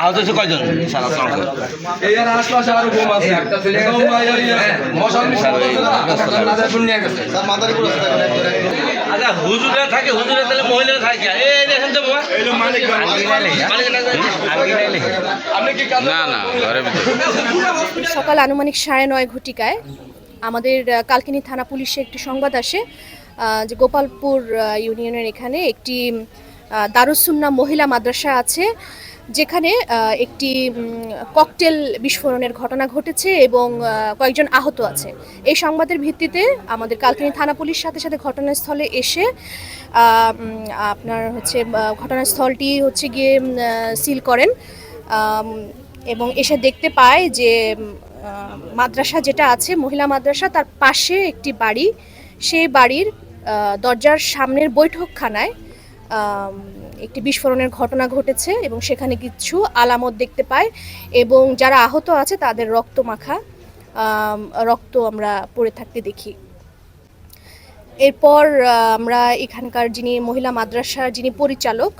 আহত হয়েছে কয়জন? আচ্ছা হুজুরা থাকে, হুজুরা তাহলে মহিলারা থাকে। এই দেখেন তো সকাল আনুমানিক 9:30 ঘটিকায় আমাদের কালকিনি থানা পুলিশে একটি সংবাদ আসে যে গোপালপুর ইউনিয়নের এখানে একটি দারুস সুন্নাহ মহিলা মাদ্রাসা আছে, যেখানে একটি ককটেল বিস্ফোরণের ঘটনা ঘটেছে এবং কয়েকজন আহত আছে। এই সংবাদের ভিত্তিতে আমাদের কালকিনি থানা পুলিশ সাথে সাথে ঘটনাস্থলে এসে আপনার হচ্ছে ঘটনাস্থলটি হচ্ছে গিয়ে সিল করেন এবং এসে দেখতে পায় যে মাদ্রাসা যেটা আছে মহিলা মাদ্রাসা, তার পাশে একটি বাড়ি, সেই বাড়ির দরজার সামনের বৈঠকখানায় একটি বিস্ফোরণের ঘটনা ঘটেছে এবং সেখানে কিছু আলামত দেখতে পায় এবং যারা আহত আছে তাদের রক্ত আমরা পড়ে থাকতে দেখি। এরপর আমরা এখানকার যিনি মহিলা মাদ্রাসার যিনি পরিচালক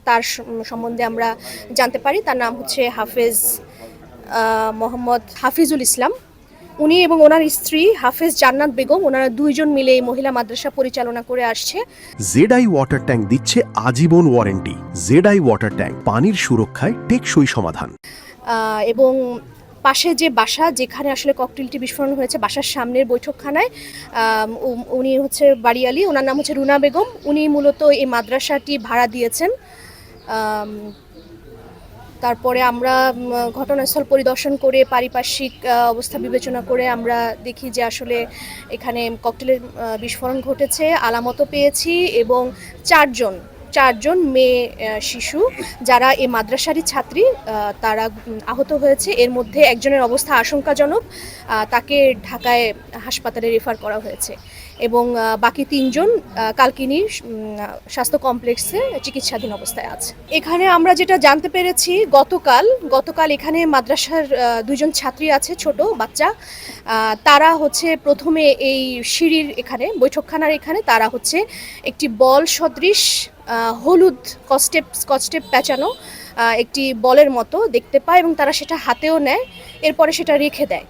তার সম্বন্ধে আমরা জানতে পারি। তার নাম হচ্ছে হাফেজ মোহাম্মদ হাফিজুল ইসলাম। উনি এবং ওনার স্ত্রী হাফেজ জান্নাত বেগম, ওনারা দুইজন মিলে এই মহিলা মাদ্রাসা পরিচালনা করে আসছে। জেডআই ওয়াটার ট্যাঙ্ক দিচ্ছে আজীবন ওয়ারেন্টি। জেডআই ওয়াটার ট্যাঙ্ক, পানির সুরক্ষায় টেকসই সমাধান। এবং পাশে যে বাসা যেখানে আসলে ককটেলটি বিস্ফোরণ হয়েছে, বাসার সামনের বৈঠকখানায় উনি হচ্ছে বাড়িয়ালি, ওনার নাম হচ্ছে রুনা বেগম। উনি মূলত এই মাদ্রাসাটি ভাড়া দিয়েছেন। তারপরে আমরা ঘটনাস্থল পরিদর্শন করে পারিপার্শ্বিক অবস্থা বিবেচনা করে আমরা দেখি যে আসলে এখানে ককটেলের বিস্ফোরণ ঘটেছে, আলামতও পেয়েছি এবং চারজন মেয়ে শিশু যারা এই মাদ্রাসারই ছাত্রী তারা আহত হয়েছে। এর মধ্যে একজনের অবস্থা আশঙ্কাজনক, তাকে ঢাকায় হাসপাতালে রেফার করা হয়েছে এবং বাকি 3জন কালকিনির স্বাস্থ্য কমপ্লেক্সে চিকিৎসাধীন অবস্থায় আছে। এখানে আমরা যেটা জানতে পেরেছি, গতকাল এখানে মাদ্রাসার 2জন ছাত্রী আছে, ছোট বাচ্চা। তারা হচ্ছে প্রথমে এই সিঁড়ির এখানে বৈঠকখানার এখানে তারা হচ্ছে একটি বল সদৃশ হলুদ স্কচটেপ প্যাঁচানো একটি বলের মতো দেখতে পায় এবং তারা সেটা হাতেও নেয়, এরপরে সেটা রেখে দেয়।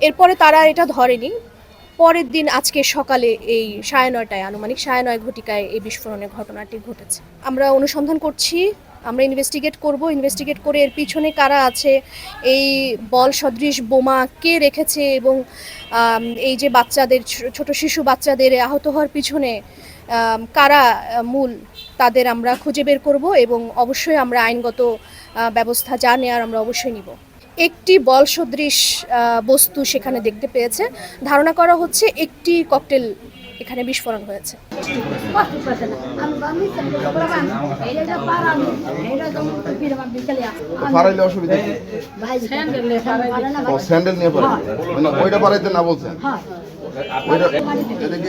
এরপরে তারা এটা ধরেনি। পরের দিন আজকে সকালে এই 9:30 আনুমানিক 9:30 ঘটিকায় এই বিস্ফোরণের ঘটনাটি ঘটেছে। আমরা অনুসন্ধান করছি, আমরা ইনভেস্টিগেট করে এর পিছনে কারা আছে, এই বল সদৃশ বোমা কে রেখেছে এবং এই যে বাচ্চাদের, ছোট শিশু বাচ্চাদের আহত হওয়ার পিছনে কারা মূল, তাদের আমরা খুঁজে বের করব এবং অবশ্যই আমরা আইনগত ব্যবস্থা যা নেওয়ার আমরা অবশ্যই নিব। একটি বল সদৃশ বস্তু সেখানে দেখতে পেয়েছে, ধারণা করা হচ্ছে একটি ককটেল এখানে বিস্ফোরণ হয়েছে।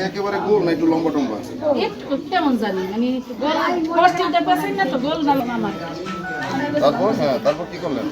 একেবারে গোল না একটু লম্বা টম্বা কেমন জানি মানে তারপর কি করলেন?